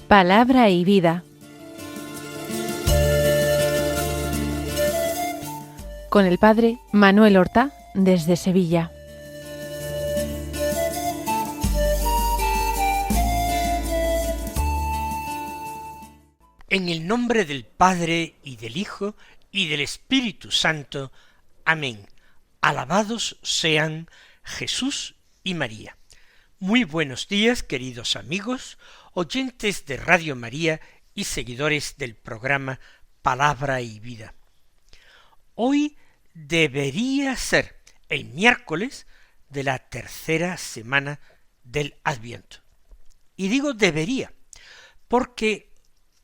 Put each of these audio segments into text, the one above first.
Palabra y vida. Con el padre Manuel Horta, desde Sevilla. En el nombre del Padre, y del Hijo, y del Espíritu Santo. Amén. Alabados sean Jesús y María. Muy buenos días, queridos amigos, oyentes de Radio María y seguidores del programa Palabra y Vida. Hoy debería ser el miércoles de la tercera semana del Adviento. Y digo debería, porque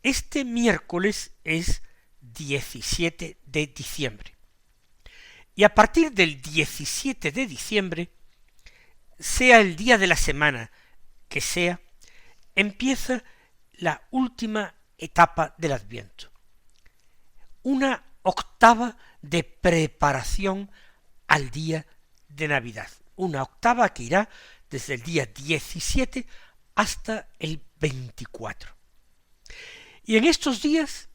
este miércoles es 17 de diciembre. Y a partir del 17 de diciembre, sea el día de la semana que sea, empieza la última etapa del Adviento. Una octava de preparación al día de Navidad. Una octava que irá desde el día 17 hasta el 24. Y en estos días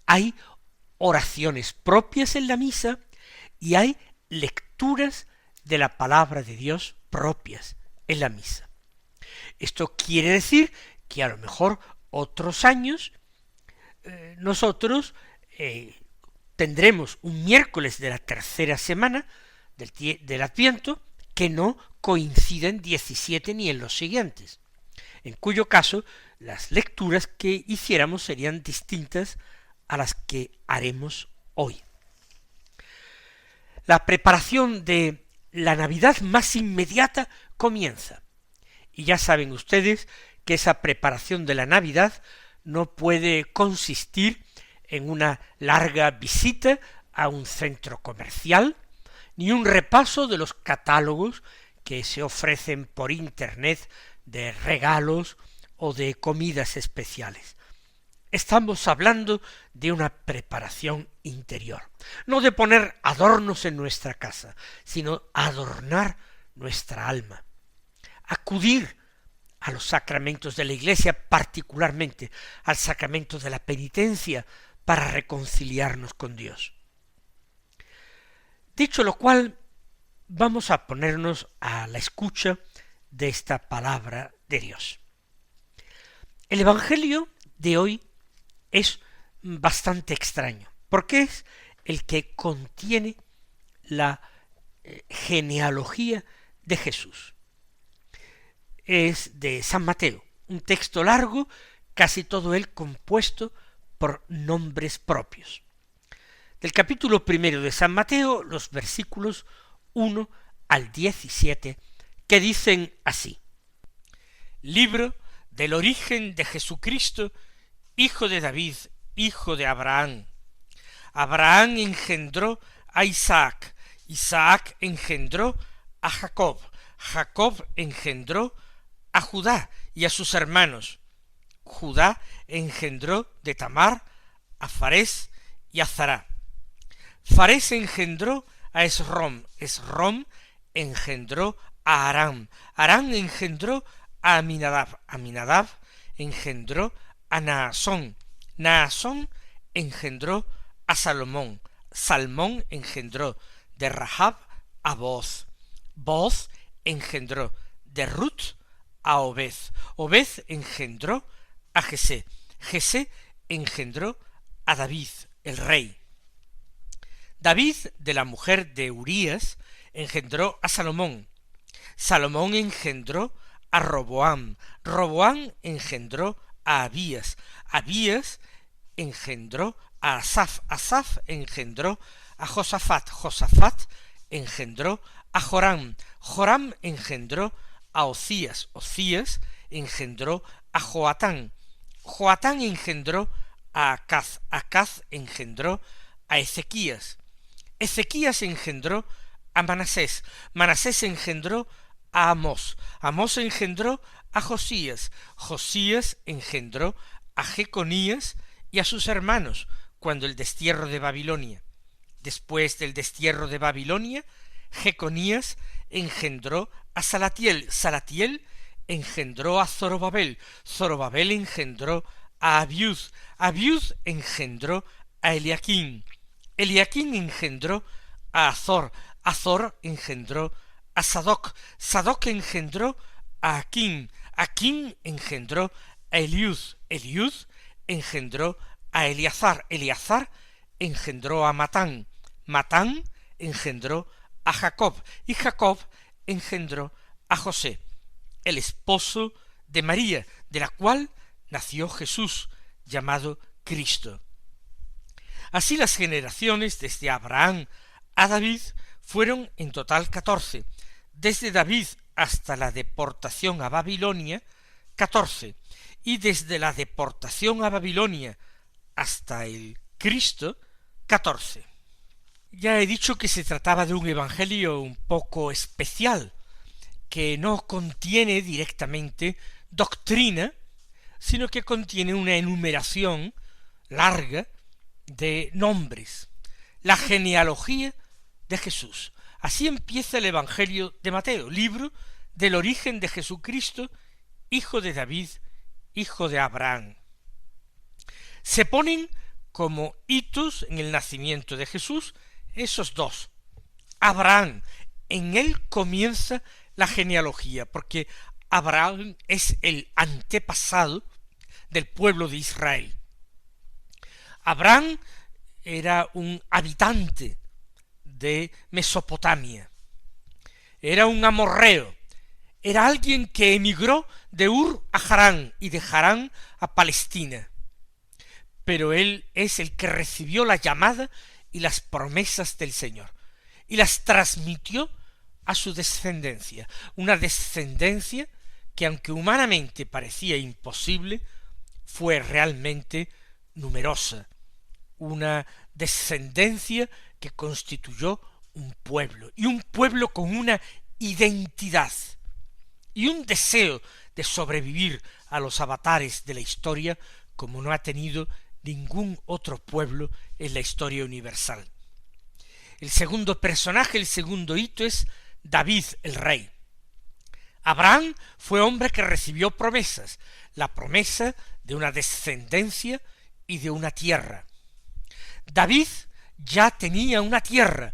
hay oraciones propias en la misa y hay lecturas de la palabra de Dios propias en la misa. Esto quiere decir que a lo mejor otros años nosotros tendremos un miércoles de la tercera semana del Adviento que no coincide en 17 ni en los siguientes, en cuyo caso las lecturas que hiciéramos serían distintas a las que haremos hoy. La preparación de la Navidad más inmediata comienza. Y ya saben ustedes que esa preparación de la Navidad no puede consistir en una larga visita a un centro comercial, ni un repaso de los catálogos que se ofrecen por Internet de regalos o de comidas especiales. Estamos hablando de una preparación interior, no de poner adornos en nuestra casa, sino adornar nuestra alma, acudir a los sacramentos de la Iglesia, particularmente al sacramento de la penitencia, para reconciliarnos con Dios. Dicho lo cual, vamos a ponernos a la escucha de esta palabra de Dios. El Evangelio de hoy es bastante extraño, porque es el que contiene la genealogía de Jesús. Es de San Mateo, un texto largo, casi todo él compuesto por nombres propios. Del capítulo 1 de San Mateo, los versículos 1 al 17, que dicen así: Libro del origen de Jesucristo, hijo de David, hijo de Abraham. Abraham engendró a Isaac, Isaac engendró a Jacob, Jacob engendró a Judá y a sus hermanos. Judá engendró de Tamar a Farés y a Zará. Farés engendró a Esrom, Esrom engendró a Aram, Aram engendró a Aminadab, Aminadab engendró a Naasón, Naasón engendró a Salomón, Salmón engendró de Rahab a Booz, Booz engendró de Ruth a Obed, Obed engendró a Jesé, Jesé engendró a David, el rey. David, de la mujer de Urías, engendró a Salomón, Salomón engendró a Roboam, Roboam engendró a Abías, Abías engendró a Asaf, Asaf engendró a Josafat, Josafat engendró a Joram, Joram engendró a Ocías, Ocías engendró a Joatán, Joatán engendró a Acaz, Acaz engendró a Ezequías, Ezequías engendró a Manasés, Manasés engendró a Amós, Amós engendró a Josías, Josías engendró a Jeconías y a sus hermanos cuando el destierro de Babilonia. Después del destierro de Babilonia, Jeconías engendró a Salatiel, Salatiel engendró a Zorobabel, Zorobabel engendró a Abiud, Abiud engendró a Eliaquín, Eliaquín engendró a Azor, Azor engendró a Sadoc, Sadoc engendró a Aquín, Aquín engendró a Eliud, Eliud engendró a Eleazar, Eleazar engendró a Matán, Matán engendró a Jacob, y Jacob engendró a José, el esposo de María, de la cual nació Jesús, llamado Cristo. Así las generaciones desde Abraham a David fueron en total 14, desde David hasta la deportación a Babilonia, 14, y desde la deportación a Babilonia hasta el Cristo, 14. Ya he dicho que se trataba de un evangelio un poco especial, que no contiene directamente doctrina, sino que contiene una enumeración larga de nombres, la genealogía de Jesús. Así empieza el Evangelio de Mateo, libro del origen de Jesucristo, hijo de David, hijo de Abraham. Se ponen como hitos en el nacimiento de Jesús esos dos. Abraham, en él comienza la genealogía, porque Abraham es el antepasado del pueblo de Israel. Abraham era un habitante de Mesopotamia, era un amorreo, era alguien que emigró de Ur a Harán y de Harán a Palestina, pero él es el que recibió la llamada y las promesas del Señor, y las transmitió a su descendencia, una descendencia que aunque humanamente parecía imposible, fue realmente numerosa, una descendencia que constituyó un pueblo, y un pueblo con una identidad, y un deseo de sobrevivir a los avatares de la historia como no ha tenido ningún otro pueblo en la historia universal. El segundo personaje, el segundo hito es David el rey. Abraham fue hombre que recibió promesas, la promesa de una descendencia y de una tierra. David ya tenía una tierra.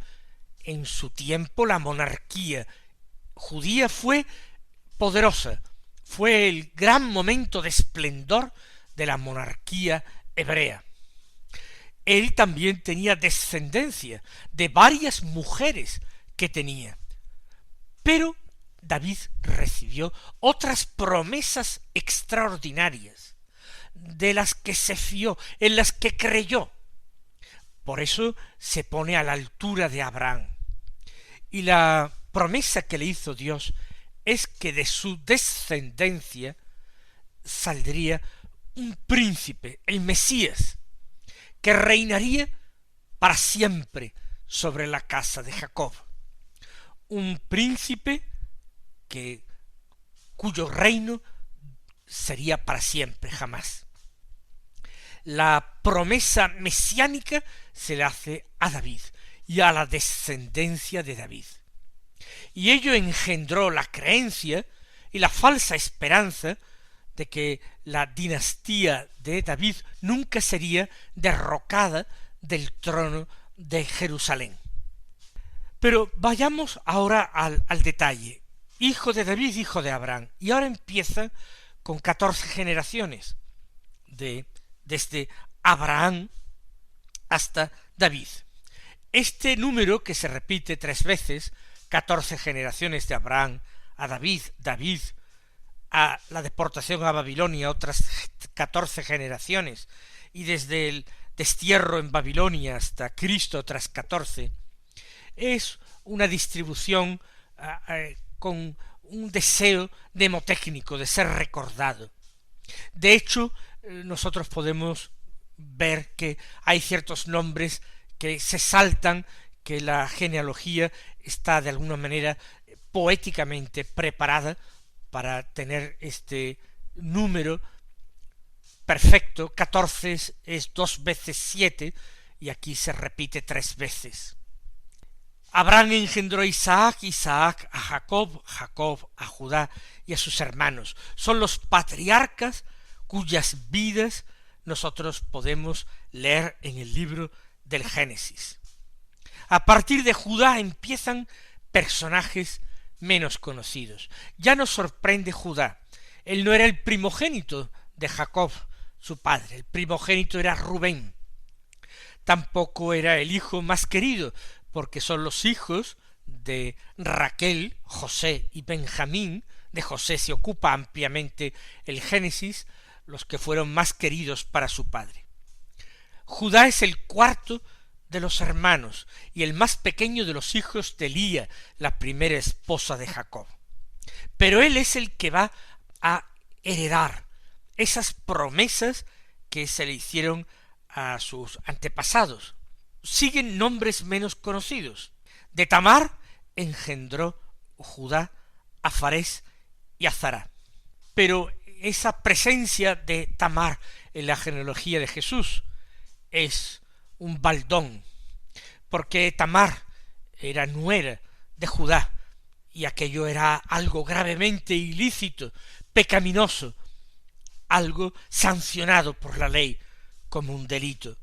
En su tiempo la monarquía judía fue poderosa, fue el gran momento de esplendor de la monarquía hebrea. Él también tenía descendencia de varias mujeres que tenía. Pero David recibió otras promesas extraordinarias, de las que se fió, en las que creyó. Por eso se pone a la altura de Abraham. Y la promesa que le hizo Dios es que de su descendencia saldría un príncipe, el Mesías, que reinaría para siempre sobre la casa de Jacob. Un príncipe cuyo reino sería para siempre, jamás. La promesa mesiánica se le hace a David y a la descendencia de David. Y ello engendró la creencia y la falsa esperanza de que la dinastía de David nunca sería derrocada del trono de Jerusalén. Pero vayamos ahora al detalle. Hijo de David, hijo de Abraham. Y ahora empieza con 14 generaciones, desde Abraham hasta David. Este número, que se repite 3 veces, 14 generaciones de Abraham a David, David a la deportación a Babilonia, otras 14 generaciones, y desde el destierro en Babilonia hasta Cristo otras 14, es una distribución con un deseo mnemotécnico de ser recordado. De hecho, nosotros podemos ver que hay ciertos nombres que se saltan, que la genealogía está de alguna manera poéticamente preparada para tener este número perfecto. 14 es 2 veces 7, y aquí se repite 3 veces. Abraham engendró a Isaac, Isaac a Jacob, Jacob a Judá y a sus hermanos. Son los patriarcas cuyas vidas nosotros podemos leer en el libro del Génesis. A partir de Judá empiezan personajes menos conocidos. Ya nos sorprende Judá. Él no era el primogénito de Jacob, su padre. El primogénito era Rubén. Tampoco era el hijo más querido, porque son los hijos de Raquel, José y Benjamín. De José se ocupa ampliamente el Génesis, los que fueron más queridos para su padre. Judá es el cuarto de los hermanos y el más pequeño de los hijos de Lía, la primera esposa de Jacob. Pero él es el que va a heredar esas promesas que se le hicieron a sus antepasados. Siguen nombres menos conocidos. De Tamar engendró Judá a Farés y a Zará. Pero esa presencia de Tamar en la genealogía de Jesús es un baldón, porque Tamar era nuera de Judá, y aquello era algo gravemente ilícito, pecaminoso, algo sancionado por la ley como un delito.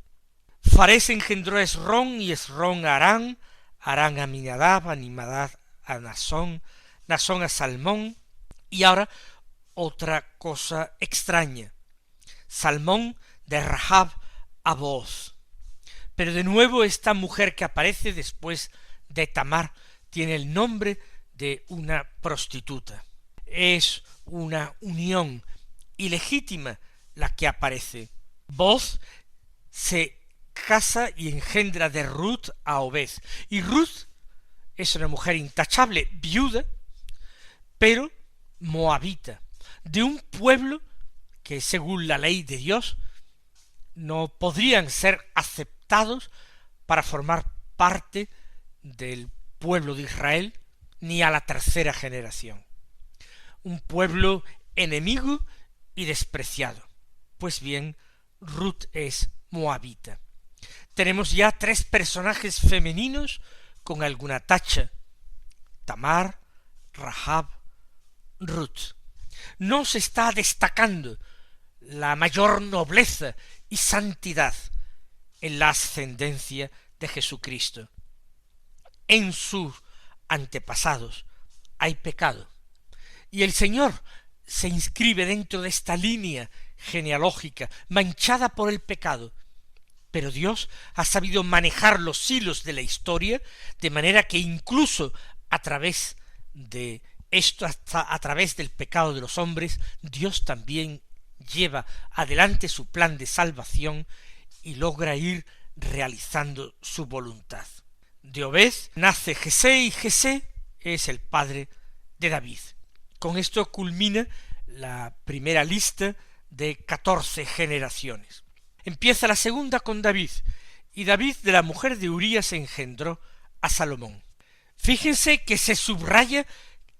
Farés engendró a Esrón, y Esrón a Arán, Arán a Aminadab, Aminadab a Nasón, Nasón a Salmón, y ahora otra cosa extraña. Salmón de Rahab a Booz. Pero de nuevo esta mujer que aparece después de Tamar tiene el nombre de una prostituta. Es una unión ilegítima la que aparece. Booz se casa y engendra de Ruth a Obed. Y Ruth es una mujer intachable, viuda, pero moabita, de un pueblo que según la ley de Dios no podrían ser aceptados para formar parte del pueblo de Israel ni a la tercera generación. Un pueblo enemigo y despreciado. Pues bien, Ruth es moabita. Tenemos ya 3 personajes femeninos con alguna tacha: Tamar, Rahab, Ruth. No se está destacando la mayor nobleza y santidad en la ascendencia de Jesucristo. En sus antepasados hay pecado, y el Señor se inscribe dentro de esta línea genealógica manchada por el pecado, pero Dios ha sabido manejar los hilos de la historia de manera que incluso a través de esto, hasta a través del pecado de los hombres, Dios también lleva adelante su plan de salvación y logra ir realizando su voluntad. De Obed nace Jesé, y Jesé es el padre de David. Con esto culmina la primera lista de 14 generaciones. Empieza la segunda con David, y David de la mujer de Urías engendró a Salomón. Fíjense que se subraya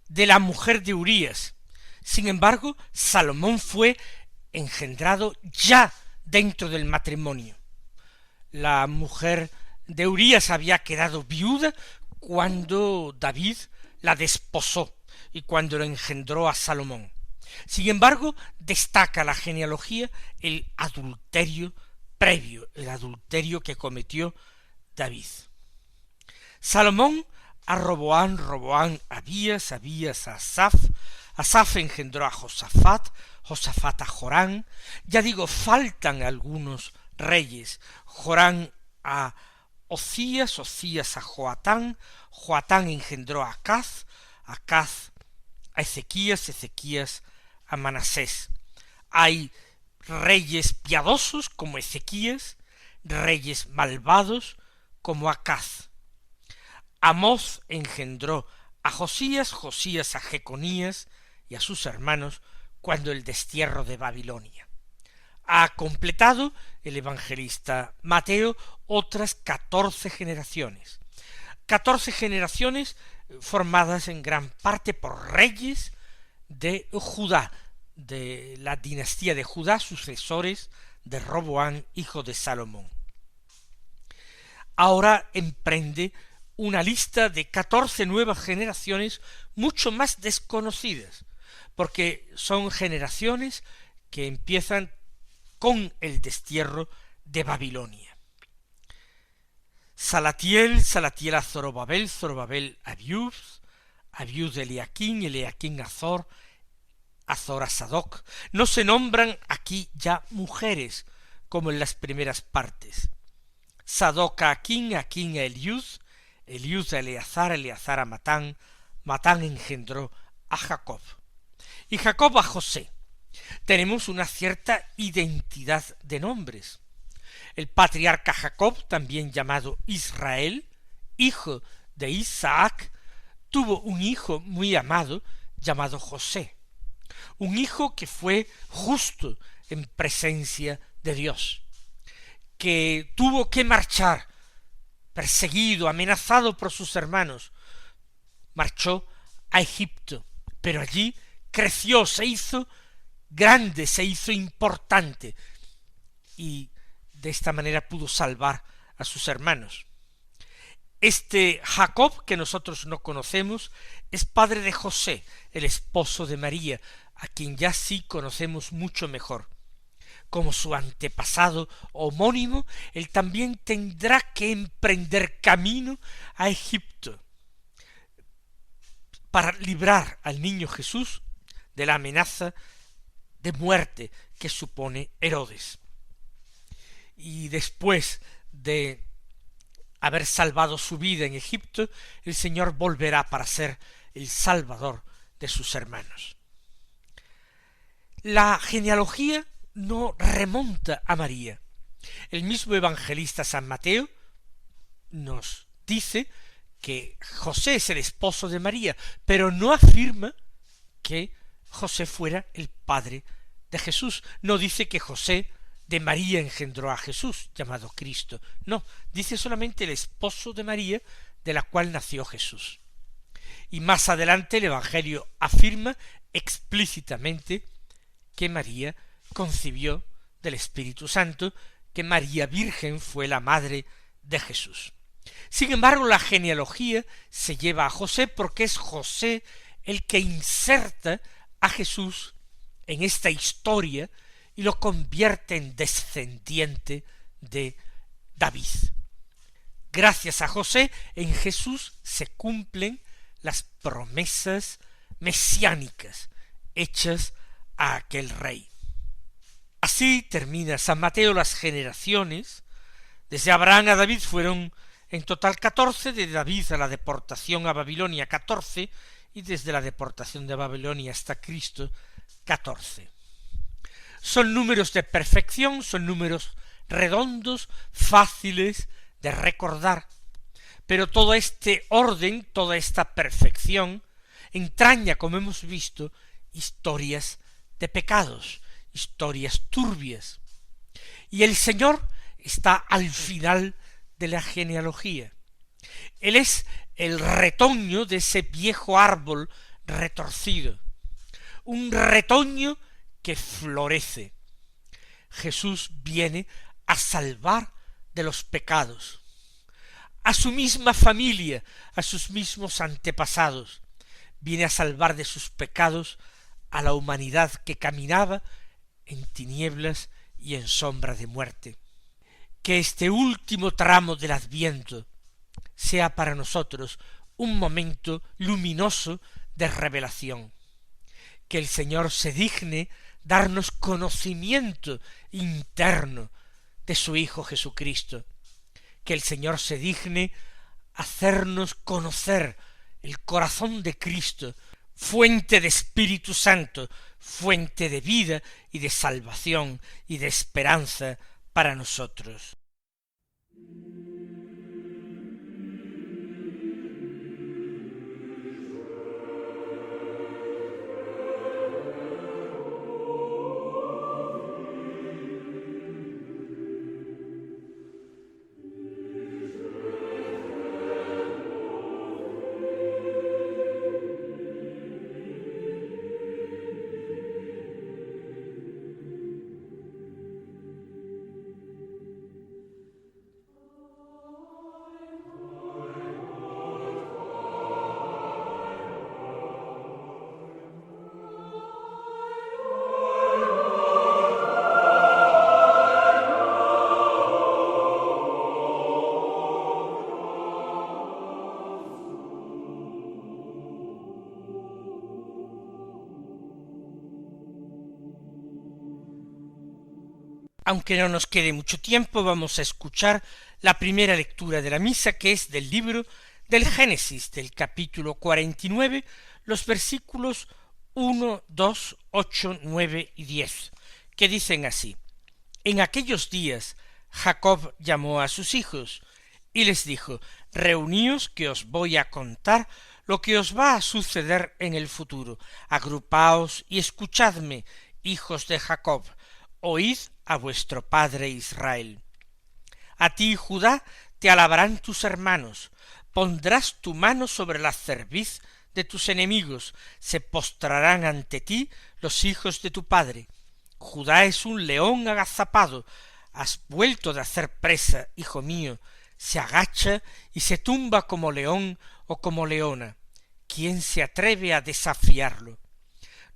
de la mujer de Urías. Sin embargo, Salomón fue engendrado ya dentro del matrimonio. La mujer de Urías había quedado viuda cuando David la desposó y cuando lo engendró a Salomón. Sin embargo, destaca la genealogía el adulterio previo, el adulterio que cometió David. Salomón a Roboán, Roboán a Abías, Abías a Asaf, Asaf engendró a Josafat, Josafat a Jorán. Ya digo, faltan algunos reyes. Jorán a Ocías, Ocías a Joatán, Joatán engendró a Acaz, Acaz a Ezequías, Ezequías a Manasés. Hay reyes piadosos como Ezequías, reyes malvados como Acaz. Amós engendró a Josías, Josías a Jeconías y a sus hermanos cuando el destierro de Babilonia. Ha completado el evangelista Mateo otras 14 generaciones. 14 generaciones formadas en gran parte por reyes de Judá, de la dinastía de Judá, sucesores de Roboán, hijo de Salomón. Ahora emprende una lista de 14 nuevas generaciones mucho más desconocidas, porque son generaciones que empiezan con el destierro de Babilonia. Salatiel a Zorobabel, Zorobabel a Abiud, Abiud a Eliaquín, Eliaquín a Azor, Azor a Sadoc. No se nombran aquí ya mujeres, como en las primeras partes. Sadoc a Aquín, Aquín a Eliud, Eliud a Eleazar, Eleazar a Matán, Matán engendró a Jacob. Y Jacob a José. Tenemos una cierta identidad de nombres. El patriarca Jacob, también llamado Israel, hijo de Isaac, tuvo un hijo muy amado llamado José, un hijo que fue justo en presencia de Dios, que tuvo que marchar, perseguido, amenazado por sus hermanos, marchó a Egipto, pero allí creció, se hizo grande, se hizo importante, y de esta manera pudo salvar a sus hermanos. Este Jacob, que nosotros no conocemos, es padre de José, el esposo de María, a quien ya sí conocemos mucho mejor. Como su antepasado homónimo, él también tendrá que emprender camino a Egipto para librar al niño Jesús de la amenaza de muerte que supone Herodes. Y después de haber salvado su vida en Egipto, el Señor volverá para ser el salvador de sus hermanos. La genealogía no remonta a María. El mismo evangelista San Mateo nos dice que José es el esposo de María, pero no afirma que José fuera el padre de Jesús. No dice que José de María engendró a Jesús, llamado Cristo. No, dice solamente el esposo de María, de la cual nació Jesús. Y más adelante el Evangelio afirma explícitamente que María concibió del Espíritu Santo, que María Virgen fue la madre de Jesús. Sin embargo, la genealogía se lleva a José porque es José el que inserta a Jesús en esta historia y lo convierte en descendiente de David. Gracias a José, en Jesús se cumplen las promesas mesiánicas hechas a aquel rey. Así termina San Mateo las generaciones. Desde Abraham a David fueron en total 14, de David a la deportación a Babilonia 14, y desde la deportación de Babilonia hasta Cristo 14. Son números de perfección, son números redondos, fáciles de recordar, pero todo este orden, toda esta perfección, entraña, como hemos visto, historias de pecados, historias turbias. Y el Señor está al final de la genealogía. Él es el retoño de ese viejo árbol retorcido, un retoño que florece. Jesús viene a salvar de los pecados a su misma familia, a sus mismos antepasados. Viene a salvar de sus pecados a la humanidad que caminaba en tinieblas y en sombra de muerte. Que este último tramo del Adviento sea para nosotros un momento luminoso de revelación. Que el Señor se digne darnos conocimiento interno de su Hijo Jesucristo. Que el Señor se digne hacernos conocer el corazón de Cristo, fuente de Espíritu Santo, fuente de vida y de salvación y de esperanza para nosotros. Aunque no nos quede mucho tiempo, vamos a escuchar la primera lectura de la misa, que es del libro del Génesis, del capítulo 49, los versículos 1, 2, 8, 9 y 10, que dicen así: En aquellos días Jacob llamó a sus hijos y les dijo: Reuníos, que os voy a contar lo que os va a suceder en el futuro. Agrupaos y escuchadme, hijos de Jacob, oíd a vuestro padre Israel. A ti, Judá, te alabarán tus hermanos, pondrás tu mano sobre la cerviz de tus enemigos, se postrarán ante ti los hijos de tu padre. Judá es un león agazapado, has vuelto de hacer presa, hijo mío, se agacha y se tumba como león o como leona. ¿Quién se atreve a desafiarlo?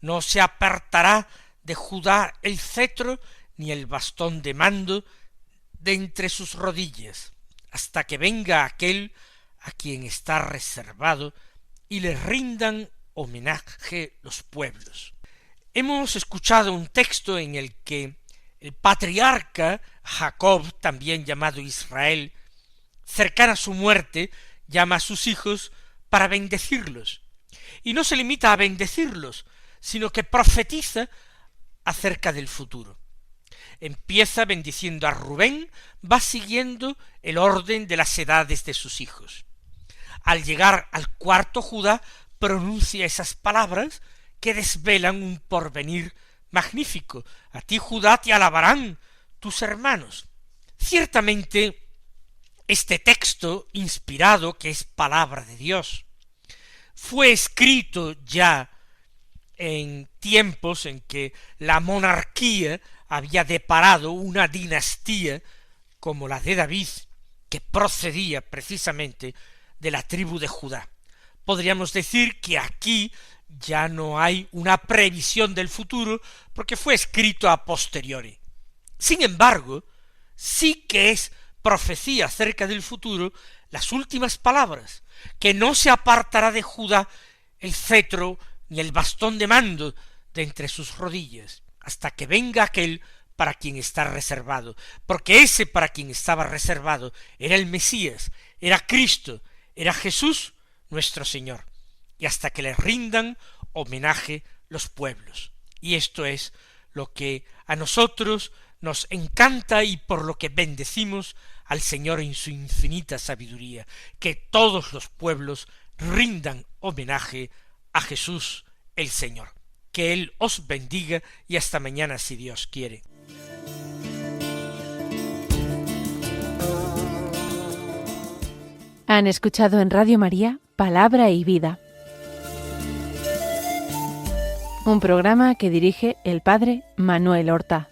No se apartará de Judá el cetro ni el bastón de mando de entre sus rodillas, hasta que venga aquel a quien está reservado y le rindan homenaje los pueblos. Hemos escuchado un texto en el que el patriarca Jacob, también llamado Israel, cercana a su muerte, llama a sus hijos para bendecirlos. Y no se limita a bendecirlos, sino que profetiza acerca del futuro. Empieza bendiciendo a Rubén, va siguiendo el orden de las edades de sus hijos. Al llegar al cuarto, Judá pronuncia esas palabras que desvelan un porvenir magnífico. A ti, Judá, te alabarán tus hermanos. Ciertamente, este texto inspirado, que es palabra de Dios, fue escrito ya en tiempos en que la monarquía había deparado una dinastía como la de David, que procedía precisamente de la tribu de Judá. Podríamos decir que aquí ya no hay una previsión del futuro, porque fue escrito a posteriori. Sin embargo, sí que es profecía acerca del futuro las últimas palabras, que no se apartará de Judá el cetro ni el bastón de mando de entre sus rodillas, hasta que venga aquel para quien está reservado, porque ese para quien estaba reservado era el Mesías, era Cristo, era Jesús nuestro Señor, y hasta que le rindan homenaje los pueblos. Y esto es lo que a nosotros nos encanta y por lo que bendecimos al Señor en su infinita sabiduría, que todos los pueblos rindan homenaje a Jesús el Señor. Que Él os bendiga y hasta mañana si Dios quiere. Han escuchado en Radio María Palabra y Vida, un programa que dirige el Padre Manuel Horta.